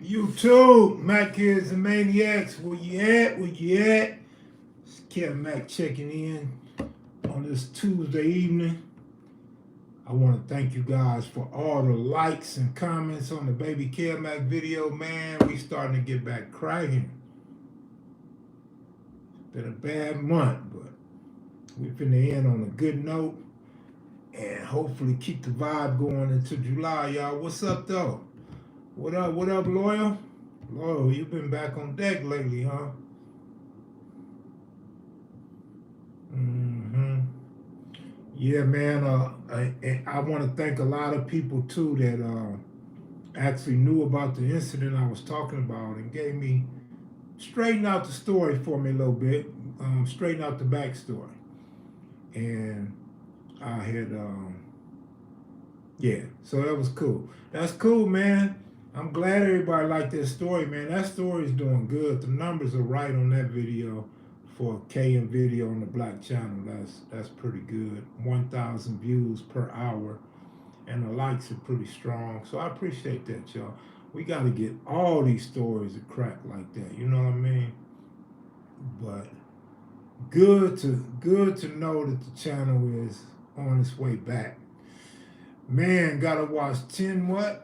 YouTube, Mac Kids and Maniacs, where you at? Where you at? It's Kevin Mac checking in on this Tuesday evening. I want to thank you guys for all the likes and comments on the baby Kevin Mac video, man. We starting to get back cracking. It's been a bad month, but we finna end on a good note and hopefully keep the vibe going into July, y'all. What's up, though? What up, Loyal? Loyal, you've been back on deck lately, huh? Mm-hmm. Yeah, man. I want to thank a lot of people too that actually knew about the incident I was talking about and gave me straighten out the story for me a little bit, straighten out the backstory, and I had yeah. So that was cool. That's cool, man. I'm glad everybody liked that story, man. That story is doing good. The numbers are right on that video for KM video on the Black channel. That's pretty good. 1,000 views per hour, and the likes are pretty strong. So I appreciate that, y'all. We got to get all these stories to crack like that. You know what I mean? But good to know that the channel is on its way back. Man, gotta watch 10 what?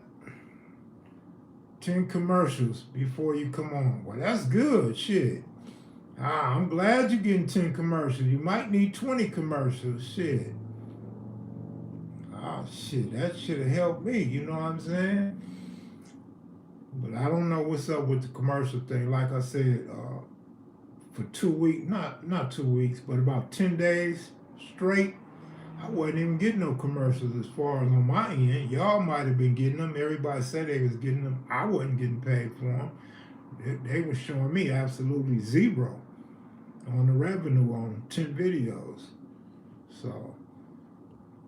10 commercials before you come on. Well, that's good, shit. I'm glad you're getting 10 commercials. You might need 20 commercials, shit. Shit, that should have helped me, you know what I'm saying? But I don't know what's up with the commercial thing. Like I said, for 2 weeks, not 2 weeks, but about 10 days straight, I wasn't even getting no commercials as far as on my end. Y'all might have been getting them. Everybody said they was getting them. I wasn't getting paid for them. They were showing me absolutely zero on the revenue on 10 videos. So,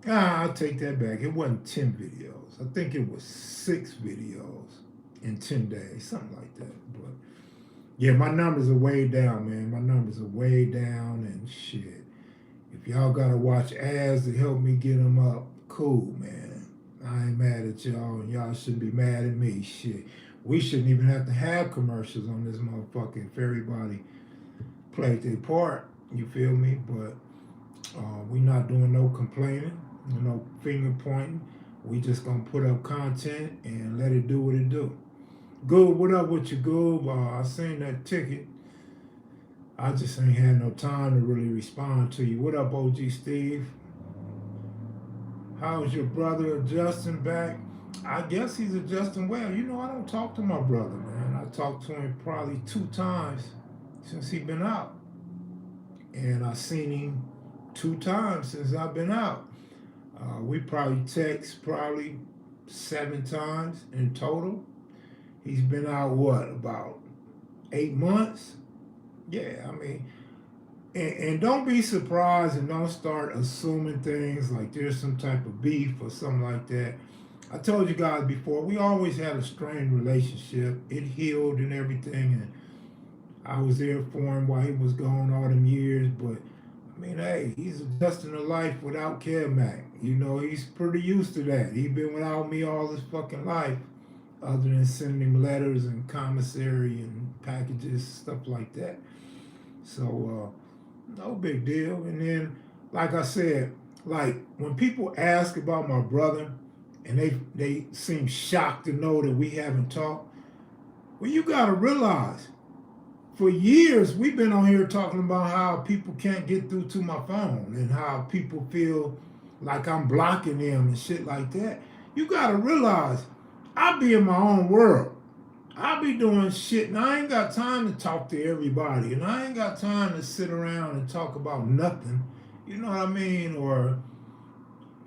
I'll take that back. It wasn't 10 videos. I think it was 6 videos in 10 days, something like that. But, yeah, my numbers are way down, man. My numbers are way down and shit. If y'all gotta watch ads to help me get them up, cool, man. I ain't mad at y'all, and y'all shouldn't be mad at me. Shit, we shouldn't even have to have commercials on this motherfucker if everybody played their part. You feel me? But we not doing no complaining, no finger pointing. We just gonna put up content and let it do what it do. Good, what up with you, Goob? I seen that ticket. I just ain't had no time to really respond to you. What up, OG Steve? How's your brother adjusting back? I guess he's adjusting well. You know, I don't talk to my brother, man. I talked to him probably 2 times since he been out. And I seen him 2 times since I've been out. We probably text probably 7 times in total. He's been out, what, about 8 months? Yeah, I mean, and don't be surprised and don't start assuming things like there's some type of beef or something like that. I told you guys before, we always had a strained relationship. It healed and everything, and I was there for him while he was gone all them years. But I mean, hey, he's adjusting to life without Mac. You know, he's pretty used to that. He's been without me all his fucking life, other than sending him letters and commissary and packages, stuff like that. So, no big deal. And then, like I said, like when people ask about my brother and they seem shocked to know that we haven't talked, well, you got to realize for years we've been on here talking about how people can't get through to my phone and how people feel like I'm blocking them and shit like that. You got to realize I be in my own world. I be doing shit and I ain't got time to talk to everybody and I ain't got time to sit around and talk about nothing, you know what I mean, or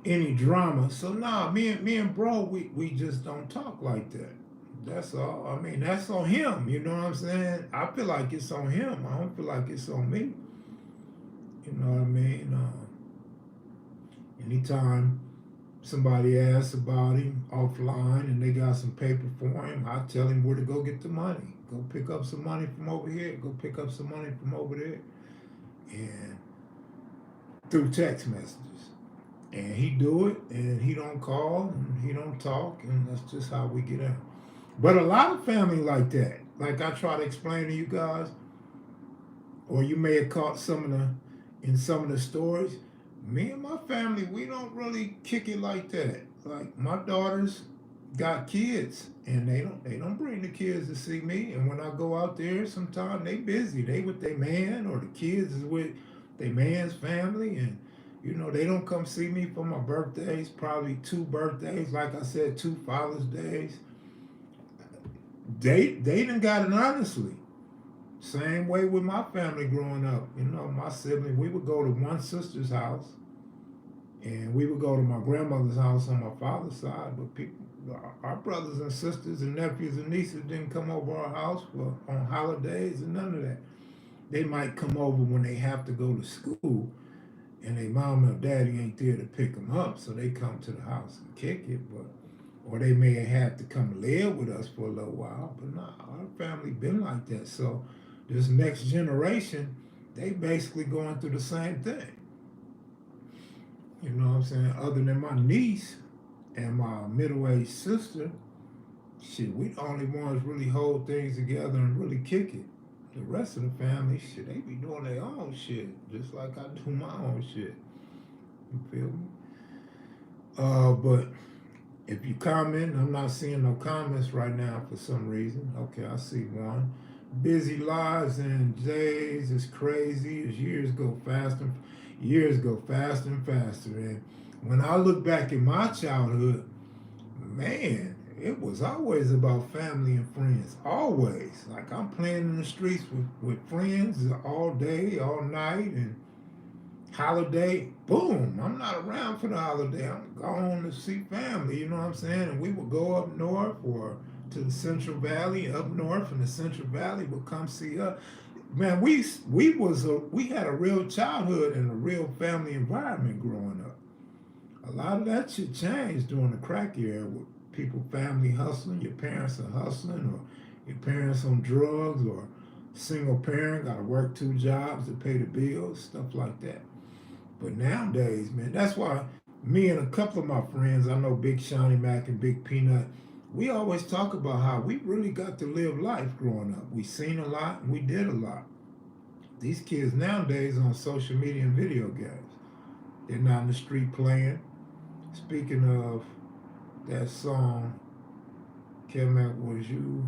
any drama. So nah, me and bro, we just don't talk like that. That's all. I mean, that's on him, you know what I'm saying? I feel like it's on him. I don't feel like it's on me. You know what I mean? Anytime somebody asks about him offline and they got some paper for him, I tell him where to go get the money. Go pick up some money from over here. Go pick up some money from over there. And through text messages. And he do it and he don't call and he don't talk and that's just how we get out. But a lot of family like that, like I try to explain to you guys, or you may have caught in some of the stories. Me and my family, we don't really kick it like that. Like my daughters got kids, and they don't bring the kids to see me. And when I go out there, sometimes they busy. They with their man, or the kids is with their man's family, and they don't come see me for my birthdays. Probably two birthdays, like I said, two Father's Days. They done got it honestly. Same way with my family growing up. My sibling, we would go to one sister's house, and we would go to my grandmother's house on my father's side. But our brothers and sisters and nephews and nieces didn't come over our house on holidays and none of that. They might come over when they have to go to school, and their mom or daddy ain't there to pick them up, so they come to the house and kick it. But or they may have had to come live with us for a little while. But nah, our family been like that. So this next generation, they basically going through the same thing. You know what I'm saying? Other than my niece and my middle-aged sister, shit, we the only ones really hold things together and really kick it. The rest of the family, shit, they be doing their own shit, just like I do my own shit. You feel me? But if you comment, I'm not seeing no comments right now for some reason. Okay, I see one. Busy lives and days is crazy as years go faster and faster. And when I look back at my childhood, man, it was always about family and friends. Always. Like I'm playing in the streets with friends all day, all night, and holiday, boom, I'm not around for the holiday. I'm going to see family, you know what I'm saying? And we would go up north or to the Central Valley, up north, and the Central Valley would come see us. Man, we had a real childhood and a real family environment growing up. A lot of that shit changed during the crack era with people, family hustling, your parents are hustling, or your parents on drugs, or single parent, got to work two jobs to pay the bills, stuff like that. But nowadays, man, that's why me and a couple of my friends, I know Big Shiny Mac and Big Peanut, we always talk about how we really got to live life growing up. We seen a lot and we did a lot. These kids nowadays on social media and video games. They're not in the street playing. Speaking of that song, Kevmac, was you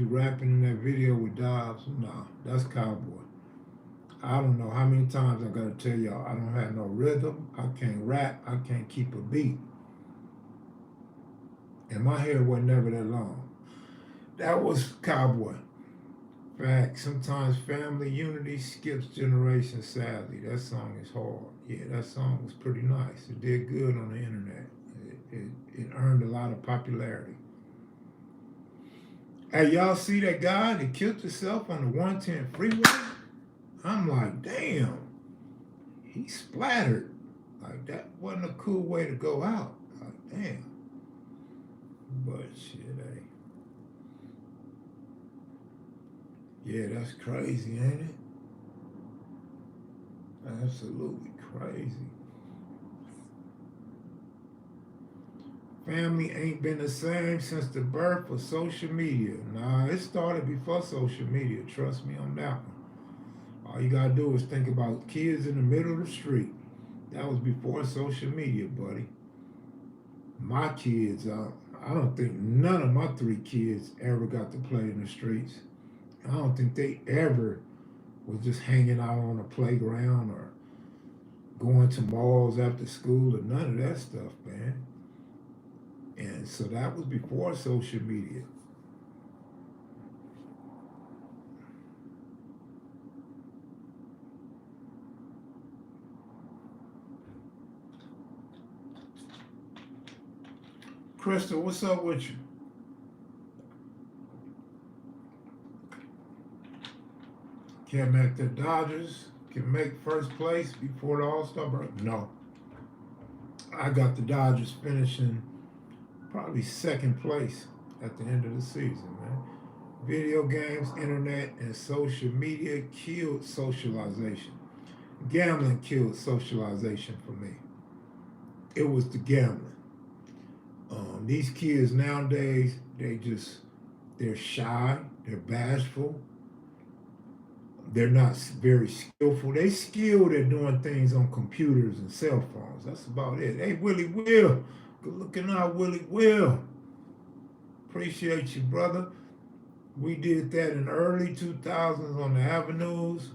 rapping in that video with Dobbs? Nah, that's Cowboy. I don't know how many times I gotta tell y'all, I don't have no rhythm, I can't rap, I can't keep a beat. And my hair wasn't never that long. That was Cowboy. Fact, sometimes family unity skips generations, sadly. That song is hard. Yeah, that song was pretty nice. It did good on the internet. It earned a lot of popularity. Hey, y'all see that guy that killed himself on the 110 freeway? I'm like, damn, he splattered. Like, that wasn't a cool way to go out. Like, damn. But shit, hey. Yeah, that's crazy, ain't it? Absolutely crazy. Family ain't been the same since the birth of social media. Nah, it started before social media. Trust me on that one. All you gotta do is think about kids in the middle of the street. That was before social media, buddy. My kids, I don't think none of my three kids ever got to play in the streets. I don't think they ever was just hanging out on a playground or going to malls after school or none of that stuff, man. And so that was before social media. Crystal, what's up with you? Can't make the Dodgers can make first place before the All-Star break? No. I got the Dodgers finishing probably second place at the end of the season, man. Video games, internet, and social media killed socialization. Gambling killed socialization for me. It was the gambling. These kids nowadays, they're shy, they're bashful, they're not very skillful. They skilled at doing things on computers and cell phones. That's about it. Hey, Willie Will, good looking out, Willie Will. Appreciate you, brother. We did that in the early 2000s on the avenues.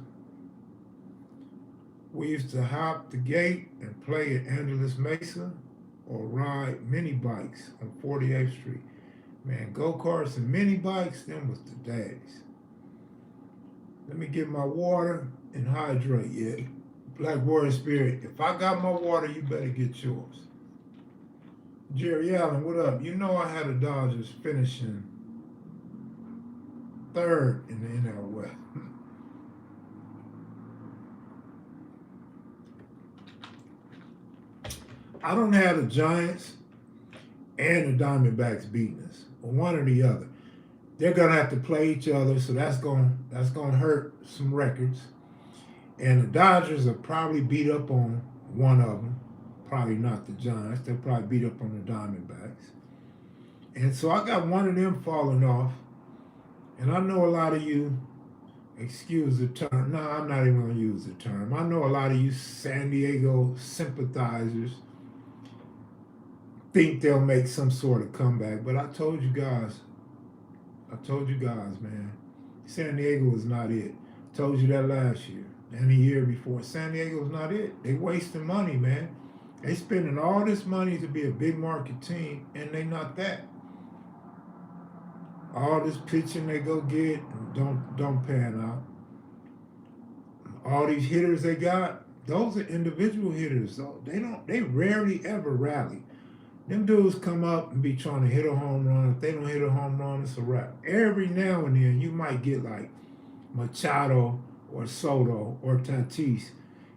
We used to hop the gate and play at Angeles Mesa or ride mini bikes on 48th Street. Man, go-karts and mini bikes, them was the days. Let me get my water and hydrate. Yeah, Black Warrior Spirit, if I got my water, you better get yours. Jerry Allen, what up? You know I had the Dodgers finishing third in the NL West. I don't have the Giants and the Diamondbacks beating us, or one or the other. They're gonna have to play each other, so that's gonna hurt some records. And the Dodgers are probably beat up on one of them, probably not the Giants. They'll probably beat up on the Diamondbacks. And so I got one of them falling off. And I know a lot of you, excuse the term, no, I'm not even gonna use the term. I know a lot of you San Diego sympathizers think they'll make some sort of comeback, but I told you guys, man, San Diego is not it. I told you that last year and the year before. San Diego's not it. They wasting money, man. They spending all this money to be a big market team, and they not that. All this pitching they go get don't pan out. All these hitters they got, those are individual hitters. So they rarely ever rally. Them dudes come up and be trying to hit a home run. If they don't hit a home run, it's a wrap. Every now and then, you might get like Machado or Soto or Tatis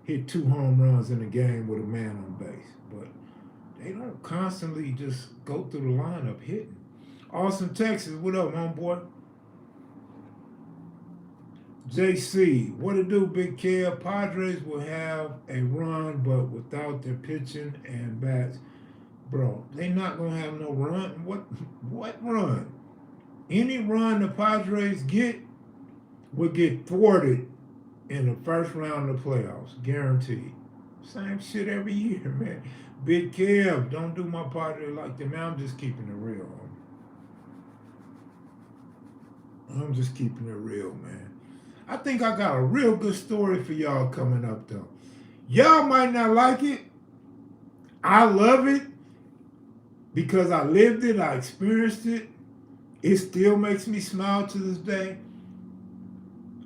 hit 2 home runs in a game with a man on base. But they don't constantly just go through the lineup hitting. Austin, Texas, what up, homeboy? JC, what it do, Big Kev? Padres will have a run, but without their pitching and bats. Bro, they not gonna have no run. What run? Any run the Padres get will get thwarted in the first round of the playoffs, guaranteed. Same shit every year, man. Big Kev, don't do my Padres like that, man. I'm just keeping it real. I'm just keeping it real, man. I think I got a real good story for y'all coming up, though. Y'all might not like it. I love it. Because I lived it, I experienced it. It still makes me smile to this day.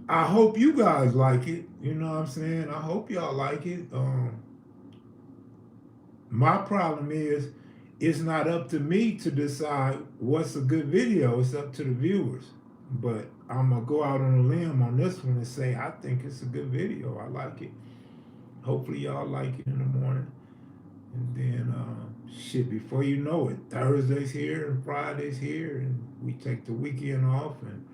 I hope you guys like it. You know what I'm saying? I hope y'all like it. My problem is, it's not up to me to decide what's a good video. It's up to the viewers. But I'm going to go out on a limb on this one and say, I think it's a good video. I like it. Hopefully y'all like it in the morning. And then, shit, before you know it, Thursday's here and Friday's here, and we take the weekend off. And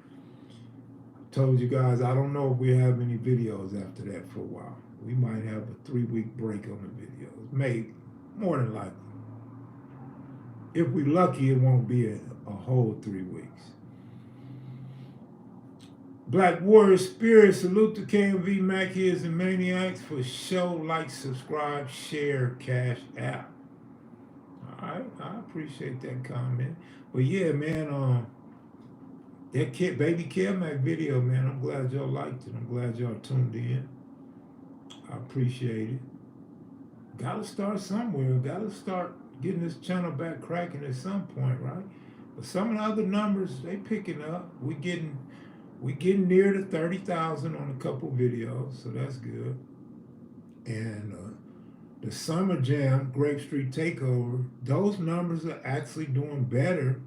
I told you guys, I don't know if we have any videos after that for a while. We might have a 3-week break on the videos, maybe, more than likely. If we're lucky, it won't be a whole 3 weeks. Black Warrior Spirit, salute to KMV Machias and Maniacs for show, like, subscribe, share, cash app. All right, I appreciate that comment. But yeah, man, that baby Kevmac video, man, I'm glad y'all liked it. I'm glad y'all tuned in. I appreciate it. Gotta start somewhere. Gotta start getting this channel back cracking at some point, right? But some of the other numbers, they picking up. We getting near to 30,000 on a couple videos, so that's good. And the Summer Jam, Grape Street Takeover, those numbers are actually doing better,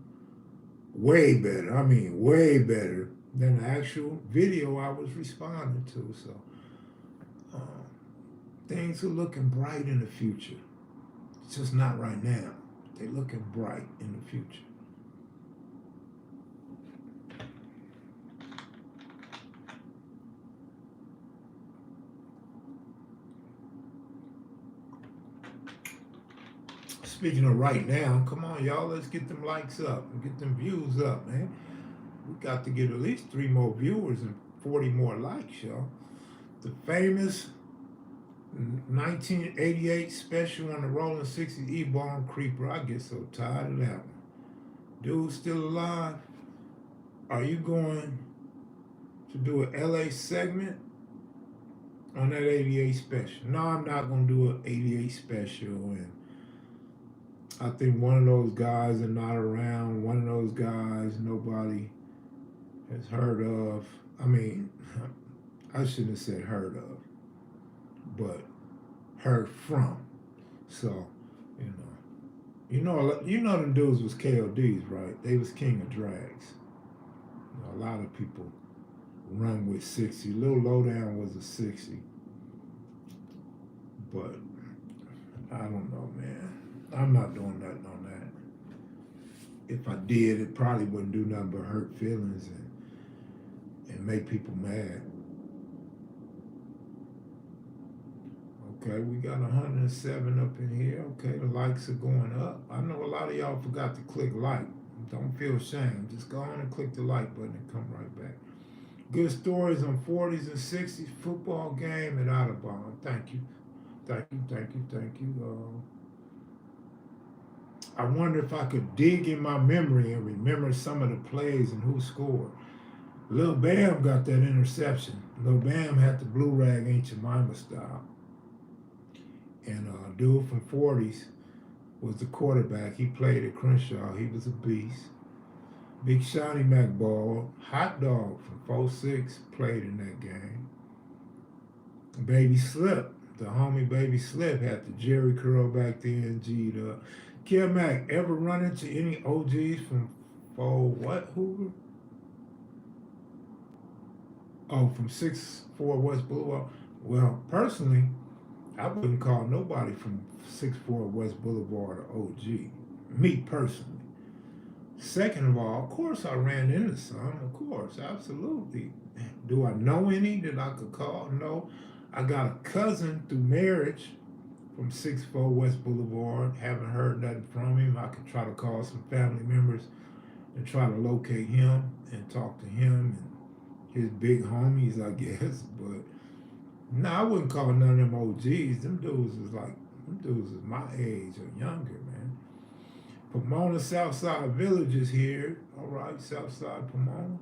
way better, I mean way better than the actual video I was responding to. So things are looking bright in the future. It's just not right now. They're looking bright in the future. Speaking of right now, come on, y'all, let's get them likes up and get them views up, man. We got to get at least 3 more viewers and 40 more likes, y'all. The famous 1988 special on the Rolling 60s E-Bone Creeper. I get so tired of that one. Dude still alive? Are you going to do an LA segment on that 88 special? No, I'm not going to do an 88 special. And I think one of those guys are not around. One of those guys nobody has heard of. I mean, I shouldn't have said heard of, but heard from. So, you know them dudes was KODs, right? They was king of drags. A lot of people run with 60. Lil Lowdown was a 60. But I don't know, man. I'm not doing nothing on that. If I did, it probably wouldn't do nothing but hurt feelings and make people mad. Okay, we got 107 up in here. Okay, the likes are going up. I know a lot of y'all forgot to click like. Don't feel ashamed. Just go on and click the like button and come right back. Good stories on 40s and 60s. Football game at Audubon. Thank you. Thank you, thank you, thank you. I wonder if I could dig in my memory and remember some of the plays and who scored. Lil Bam got that interception. Lil Bam had the blue rag Ain't Jemima style. And dude from 40s was the quarterback. He played at Crenshaw. He was a beast. Big Shotty McBall, Hot Dog from 46 played in that game. Baby Slip, the homie Baby Slip had the Jerry curl back then, G'd up. Kev Mac, ever run into any OGs from Hoover? Oh, from 64 West Boulevard? Well, personally, I wouldn't call nobody from 64 West Boulevard an OG. Me personally. Second of all, of course I ran into some. Of course, absolutely. Do I know any that I could call? No. I got a cousin through marriage from 64 West Boulevard. Haven't heard nothing from him. I could try to call some family members and try to locate him and talk to him and his big homies, I guess. But no, I wouldn't call none of them OGs. Them dudes is my age or younger, man. Pomona Southside Village is here. All right, Southside Pomona.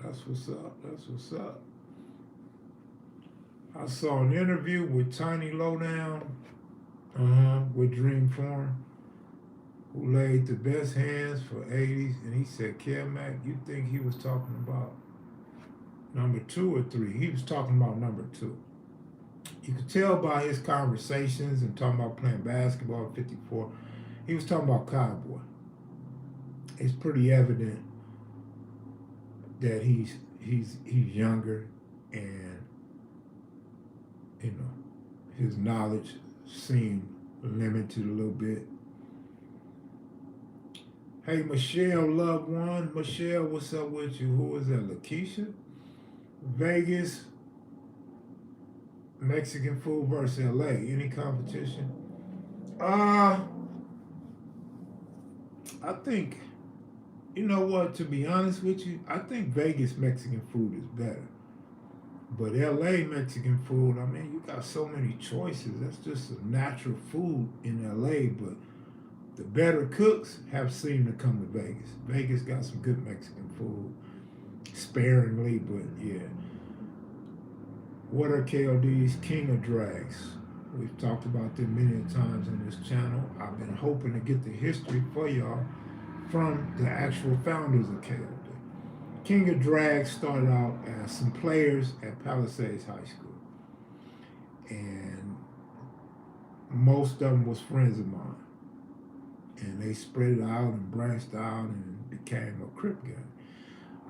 That's what's up. That's what's up. I saw an interview with Tiny Lowdown with Dream Farm, who laid the best hands for 80s, and he said, Kev Mac, you think he was talking about number 2 or 3? He was talking about number 2. You could tell by his conversations and talking about playing basketball at 54, he was talking about Cowboy. It's pretty evident that he's younger, and his knowledge seemed limited a little bit. Hey, Michelle, loved one. Michelle, what's up with you? Who is that? Lakeisha? Vegas, Mexican food versus LA. Any competition? I think, you know what, to be honest with you, I think Vegas Mexican food is better. But LA Mexican food, I mean, you got so many choices. That's just a natural food in LA, but the better cooks have seemed to come to Vegas. Vegas got some good Mexican food, sparingly, but yeah. What are KOD's king of drags? We've talked about them many times on this channel. I've been hoping to get the history for y'all from the actual founders of KOD. King of Drags started out as some players at Palisades High School. And most of them was friends of mine. And they spread it out and branched out and became a Crip gang.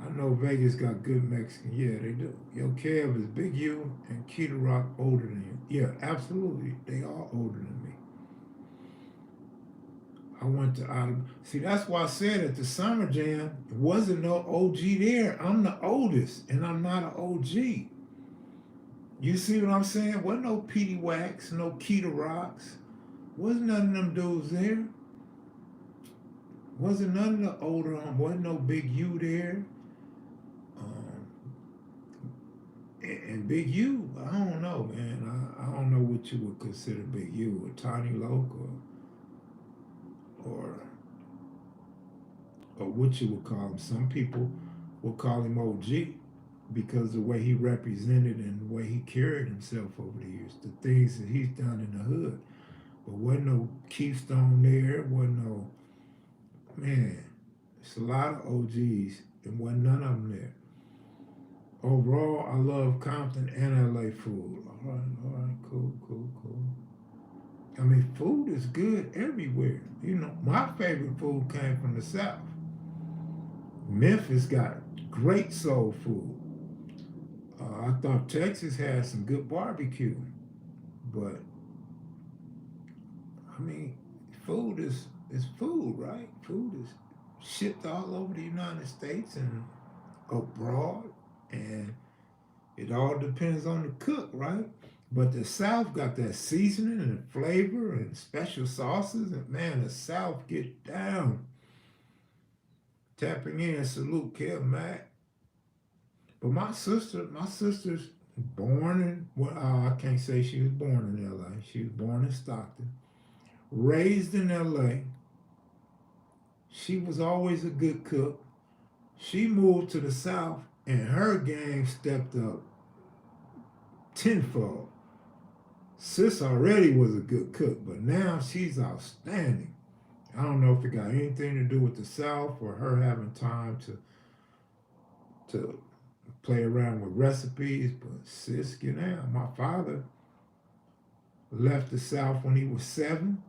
I know Vegas got good Mexican. Yeah, they do. Yo, Kev is Big U and Key Rock older than you. Yeah, absolutely. They are older than me. I went to see, that's why I said at the Summer Jam, there wasn't no OG there. I'm the oldest, and I'm not an OG. You see what I'm saying? Wasn't no Petey Wax, no Keita Rocks. Wasn't none of them dudes there. Wasn't none of the older wasn't no Big U there. Um, and Big U, I don't know, man. I don't know what you would consider Big U, a Tiny Loke, or what you would call him. Some people will call him OG because the way he represented and the way he carried himself over the years, the things that he's done in the hood. But wasn't no Keystone there, wasn't no, man, it's a lot of OGs and wasn't none of them there. Overall, I love Compton and LA food. All right, cool, cool, cool. I mean, food is good everywhere. You know, my favorite food came from the South. Memphis got great soul food. I thought Texas had some good barbecue, but I mean, food is food, right? Food is shipped all over the United States and abroad, and it all depends on the cook, right? But the South got that seasoning and flavor and special sauces, and man, the South get down. Tapping in, salute Kev Mac. But my sister's born in, well, I can't say she was born in L.A. She was born in Stockton, raised in L.A. She was always a good cook. She moved to the South, and her game stepped up tenfold. Sis already was a good cook, but now she's outstanding. I don't know if it got anything to do with the South or her having time to play around with recipes, but sis, get out. My father left the South when he was 7.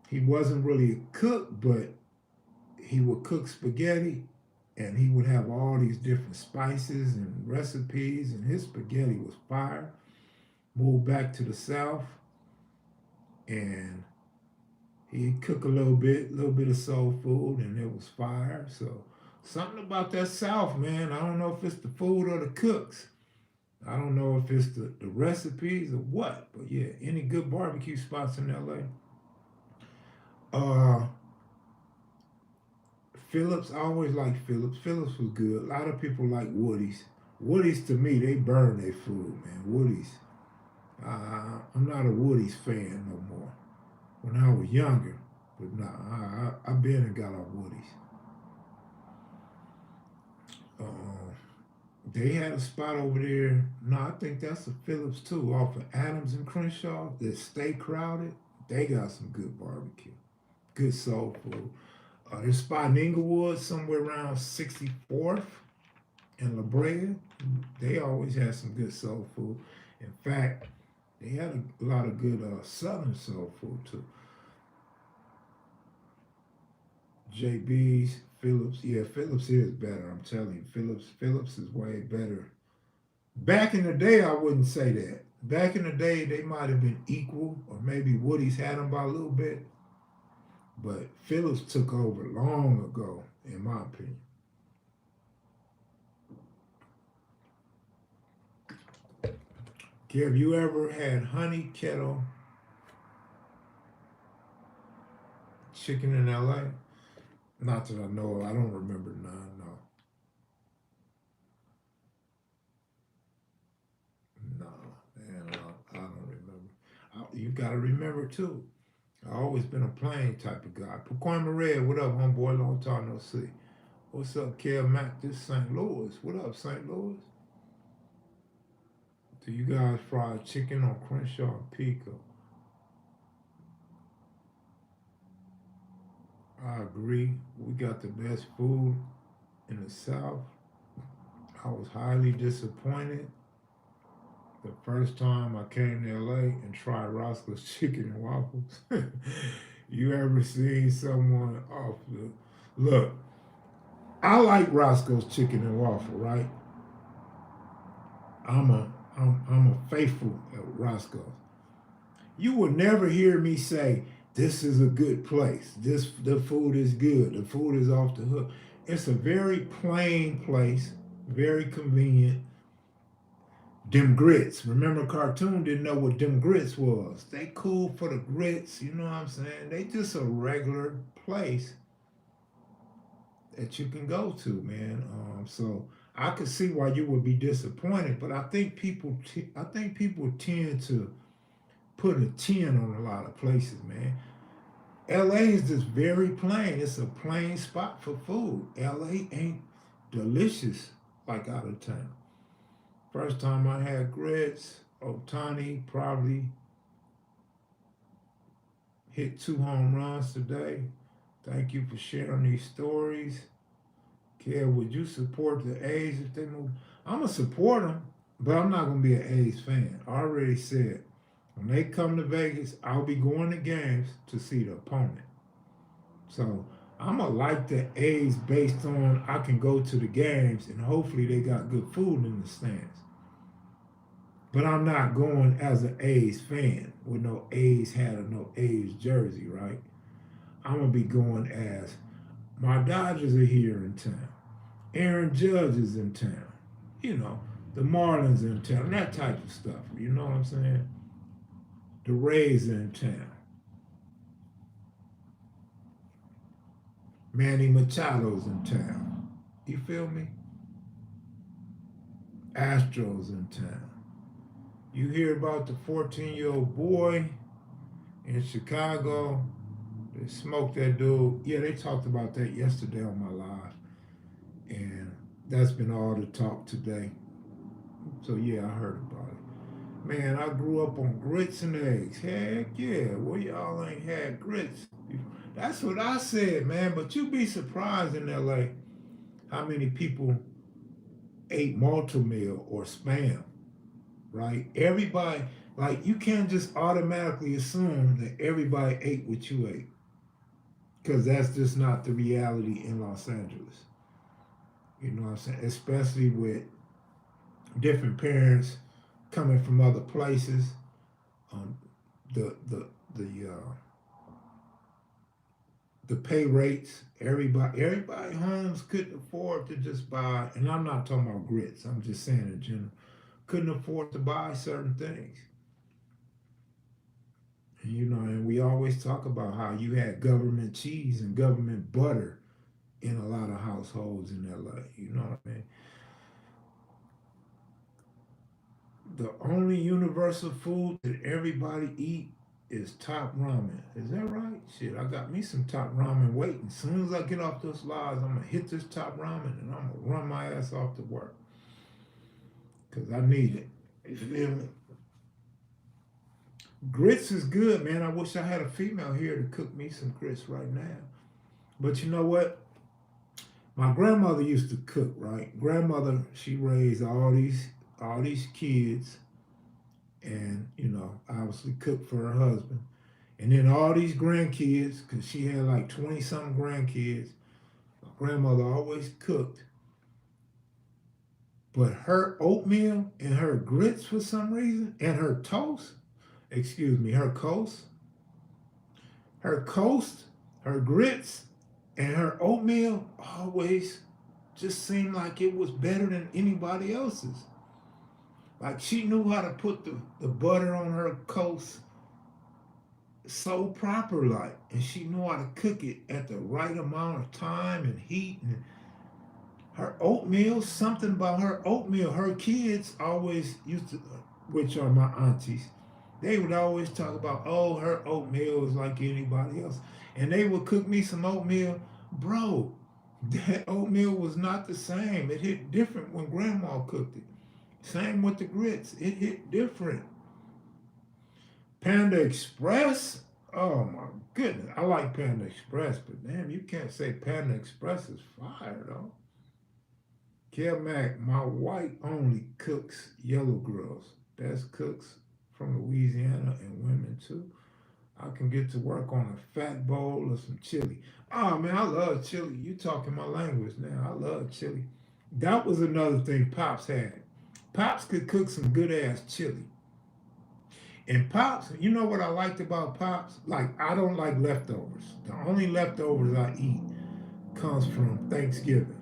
He wasn't really a cook, but he would cook spaghetti and he would have all these different spices and recipes, and his spaghetti was fire. Moved back to the South, and he'd cook a little bit of soul food, and it was fire. So something about that South, man. I don't know if it's the food or the cooks. I don't know if it's the recipes or what, but yeah, any good barbecue spots in LA. Uh, Phillips, I always liked Phillips. Phillips was good. A lot of people like Woody's. Woody's, to me, they burn their food, man. Woody's. I'm not a Woody's fan no more. When I was younger, but nah, I've been and got off Woody's. Uh, they had a spot over there. No, I think that's a Phillips too, off of Adams and Crenshaw. That Stay Crowded. They got some good barbecue, good soul food. This spot in Inglewood, somewhere around 64th and La Brea, they always had some good soul food. In fact, they had a lot of good Southern soul food too. JB's, Phillips, yeah, Phillips is better. I'm telling you, Phillips is way better. Back in the day, I wouldn't say that. Back in the day, they might have been equal, or maybe Woody's had them by a little bit. But Phillips took over long ago, in my opinion. Have you ever had honey kettle chicken in LA? Not that I know of. I don't remember none, no. No, man, I don't remember. You got to remember, too. I always been a plain type of guy. Pacoima Red, what up, homeboy? Long time no see. What's up, Kev Mac? This St. Louis. What up, St. Louis? Do you guys fry chicken on Crenshaw and Pico? I agree. We got the best food in the South. I was highly disappointed the first time I came to LA and tried Roscoe's chicken and waffles. You ever seen someone off the look? I like Roscoe's chicken and waffle, right? I'm a faithful at Roscoe's. You will never hear me say this is a good place. The food is good. The food is off the hook. It's a very plain place, very convenient. Them grits. Remember, cartoon didn't know what them grits was. They cool for the grits, you know what I'm saying? They just a regular place that you can go to, man. So I could see why you would be disappointed, but I think people tend to put a 10 on a lot of places, man. LA is just very plain. It's a plain spot for food. LA ain't delicious like out of town. First time I had grits, Otani probably hit 2 home runs today. Thank you for sharing these stories. Kev, would you support the A's if they move? I'm going to support them, but I'm not going to be an A's fan. I already said, when they come to Vegas, I'll be going to games to see the opponent. So I'm going to like the A's based on I can go to the games and hopefully they got good food in the stands. But I'm not going as an A's fan with no A's hat or no A's jersey, right? I'm going to be going as my Dodgers are here in town. Aaron Judge is in town. You know, the Marlins in town. That type of stuff. You know what I'm saying? The Rays are in town. Manny Machado's in town. You feel me? Astros in town. You hear about the 14-year-old boy in Chicago that smoked that dude. Yeah, they talked about that yesterday on my live. And that's been all the talk today. So yeah, I heard about it. Man, I grew up on grits and eggs. Heck yeah. Well, y'all ain't had grits. That's what I said, man. But you'd be surprised in LA how many people ate multi-meal or Spam, right? Everybody, like, you can't just automatically assume that everybody ate what you ate, because that's just not the reality in Los Angeles. You know what I'm saying? Especially with different parents coming from other places. Um, the the the uh, the pay rates. Everybody homes couldn't afford to just buy. And I'm not talking about grits. I'm just saying in general, couldn't afford to buy certain things. And, you know, and we always talk about how you had government cheese and government butter in a lot of households in LA. You know what I mean? The only universal food that everybody eat is top ramen. Is that right? Shit, I got me some top ramen waiting. As soon as I get off those lives, I'm gonna hit this top ramen and I'm gonna run my ass off to work. Cause I need it. You feel me? Grits is good, man. I wish I had a female here to cook me some grits right now. But you know what? My grandmother used to cook, right? Grandmother, she raised all these kids, and you know, obviously cooked for her husband, and then all these grandkids, because she had like 20 something grandkids. My grandmother always cooked, but her oatmeal and her grits for some reason, and her toast, excuse me, her coast, her grits, and her oatmeal always just seemed like it was better than anybody else's. Like she knew how to put the butter on her coast so proper, like, and she knew how to cook it at the right amount of time and heat. And her oatmeal, something about her oatmeal, her kids always used to, which are my aunties, they would always talk about, oh, her oatmeal is like anybody else. And they would cook me some oatmeal. Bro, that oatmeal was not the same. It hit different when grandma cooked it. Same with the grits. It hit different. Panda Express? Oh my goodness. I like Panda Express, but damn, you can't say Panda Express is fire though. Kev Mac, my white only cooks yellow girls. Best cooks from Louisiana and women too. I can get to work on a fat bowl of some chili. Oh man, I love chili. You talking my language now. I love chili. That was another thing Pops had. Pops could cook some good ass chili. And Pops, you know what I liked about Pops? Like, I don't like leftovers. The only leftovers I eat comes from Thanksgiving.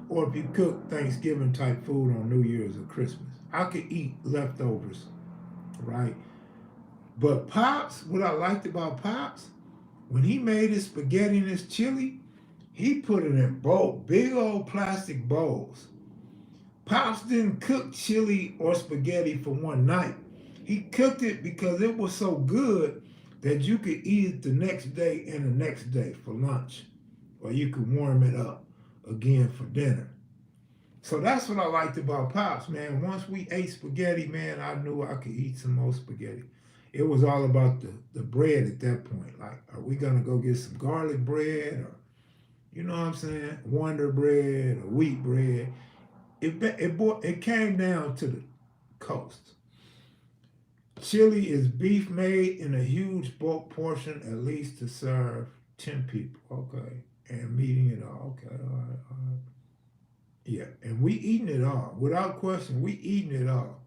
or if you cook Thanksgiving type food on New Year's or Christmas. I could eat leftovers, right? But Pops, what I liked about Pops, when he made his spaghetti and his chili, he put it in big old plastic bowls. Pops didn't cook chili or spaghetti for one night. He cooked it because it was so good that you could eat it the next day and the next day for lunch, or you could warm it up again for dinner. So that's what I liked about Pops, man. Once we ate spaghetti, man, I knew I could eat some more spaghetti. It was all about the bread at that point. Like, are we gonna go get some garlic bread, or you know what I'm saying, Wonder bread or wheat bread? It came down to the cost. Chili is beef made in a huge bulk portion, at least to serve 10 people. Okay. And meeting it all. Okay. All right. All right. Yeah. And we eating it all. Without question, we eating it all.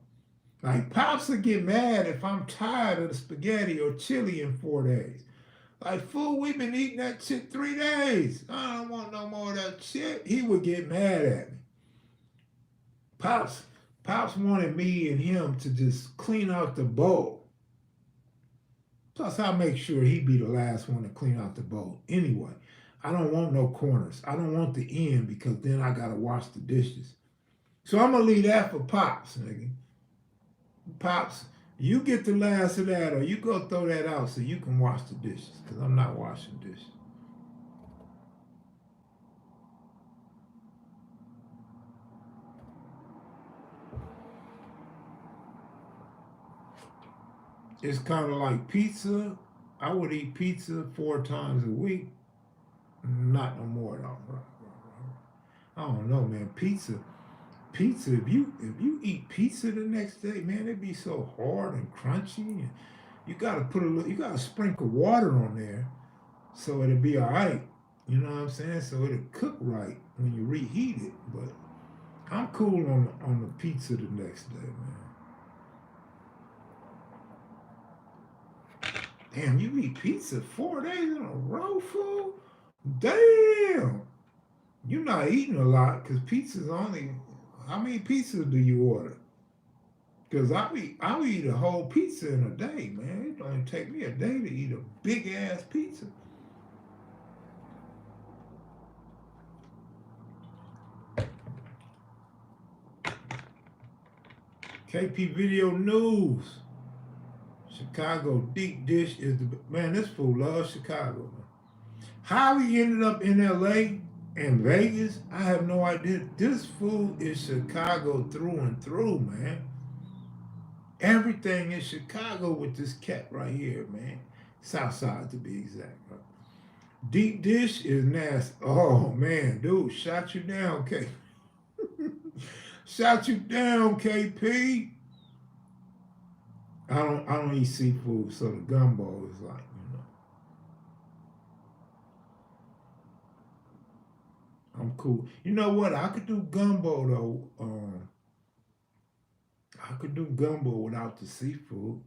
Like, Pops will get mad if I'm tired of the spaghetti or chili in 4 days. Like, fool, we've been eating that shit 3 days. I don't want no more of that shit. He would get mad at me. Pops, Pops wanted me and him to just clean out the bowl. Plus, I make sure he be the last one to clean out the bowl. Anyway, I don't want no corners. I don't want the end because then I gotta wash the dishes. So I'm gonna leave that for Pops, nigga. Pops, you get the last of that, or you go throw that out so you can wash the dishes, because I'm not washing dishes. It's kind of like pizza. I would eat pizza 4 times a week. Not no more though. I don't know, man. Pizza. If you eat pizza the next day, man, it be so hard and crunchy. And you gotta put a little. You gotta sprinkle water on there so it'll be all right. You know what I'm saying? So it'll cook right when you reheat it. But I'm cool on the pizza the next day, man. Damn, you eat pizza 4 days in a row, fool? Damn. You're not eating a lot because pizza's only. How many pizzas do you order? Because I eat a whole pizza in a day, man. It only take me a day to eat a big ass pizza. KP Video News. Chicago deep dish is the man. This fool loves Chicago. Man. How he ended up in LA and Vegas, I have no idea. This fool is Chicago through and through, man. Everything is Chicago with this cat right here, man. Southside to be exact. Right? Deep dish is nasty. Oh man, dude, shot you down, K. Shot you down, KP. I don't eat seafood, so the gumbo is like, I'm cool. You know what? I could do gumbo though. I could do gumbo without the seafood.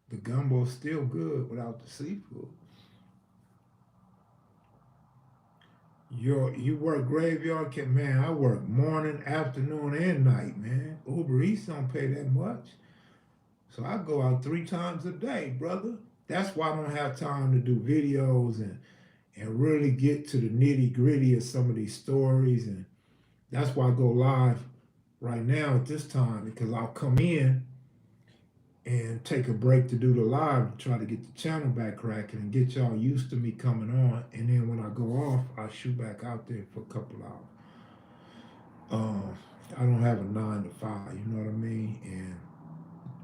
The gumbo's still good without the seafood. You work graveyard, man. I work morning, afternoon, and night, man. Uber Eats don't pay that much, so I go out 3 times a day, brother. That's why I don't have time to do videos and really get to the nitty gritty of some of these stories, and that's why I go live right now at this time because I'll come in and take a break to do the live to try to get the channel back cracking and get y'all used to me coming on. And then when I go off, I shoot back out there for a couple hours. I don't have a 9 to 5, you know what I mean? And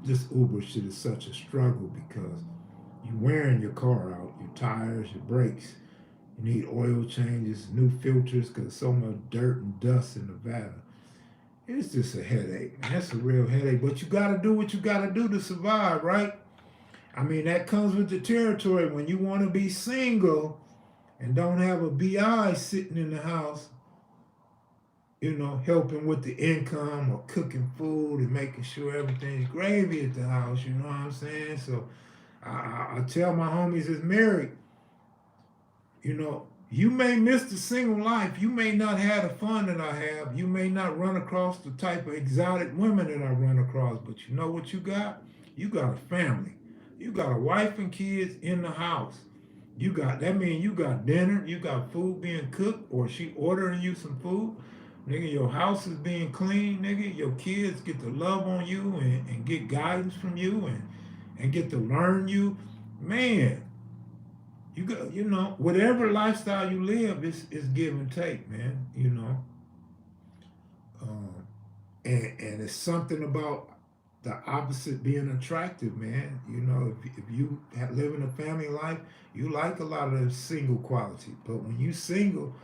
this Uber shit is such a struggle because you're wearing your car out, your tires, your brakes. You need oil changes, new filters because so much dirt and dust in Nevada. It's just a headache. That's a real headache. But you got to do what you got to do to survive, right? I mean, that comes with the territory. When you want to be single and don't have a BI sitting in the house, helping with the income or cooking food and making sure everything's gravy at the house, you know what I'm saying? So I tell my homies that's married, You may miss the single life. You may not have the fun that I have. You may not run across the type of exotic women that I run across. But you know what you got? You got a family. You got a wife and kids in the house. That means you got dinner, you got food being cooked, or she ordering you some food. Nigga, your house is being clean, nigga. Your kids get to love on you and get guidance from you and get to learn you. Man, you got, whatever lifestyle you live is give and take, man. Um, and it's something about the opposite being attractive, man. If you live in a family life, you like a lot of the single quality. But when you single,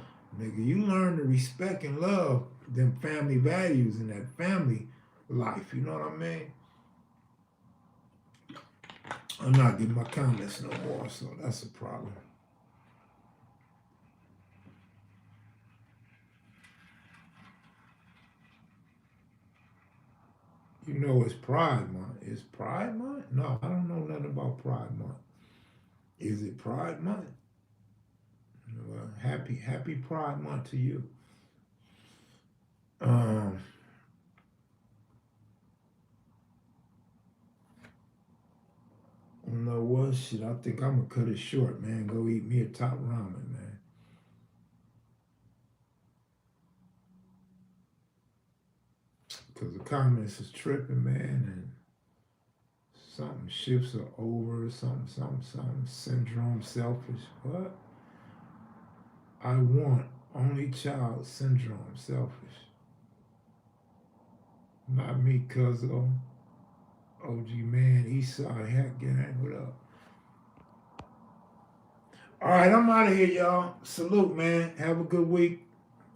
nigga, you learn to respect and love them family values and that family life. You know what I mean? I'm not getting my comments no more, so that's a problem. It's Pride Month. Is Pride Month? No, I don't know nothing about Pride Month. Is it Pride Month? Well, happy Pride Month to you. Um, you know what? Shit, I think I'm gonna cut it short, man. Go eat me a top ramen, man. Cause the comments is tripping, man, and something shifts are over, something, syndrome, selfish. What? I want only child syndrome, selfish. Not me, cuz OG man, Eastside Hat Gang, what up? All right, I'm out of here, y'all. Salute, man. Have a good week.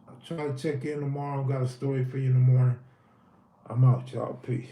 I'll try to check in tomorrow. Got a story for you in the morning. I'm out, y'all. Peace.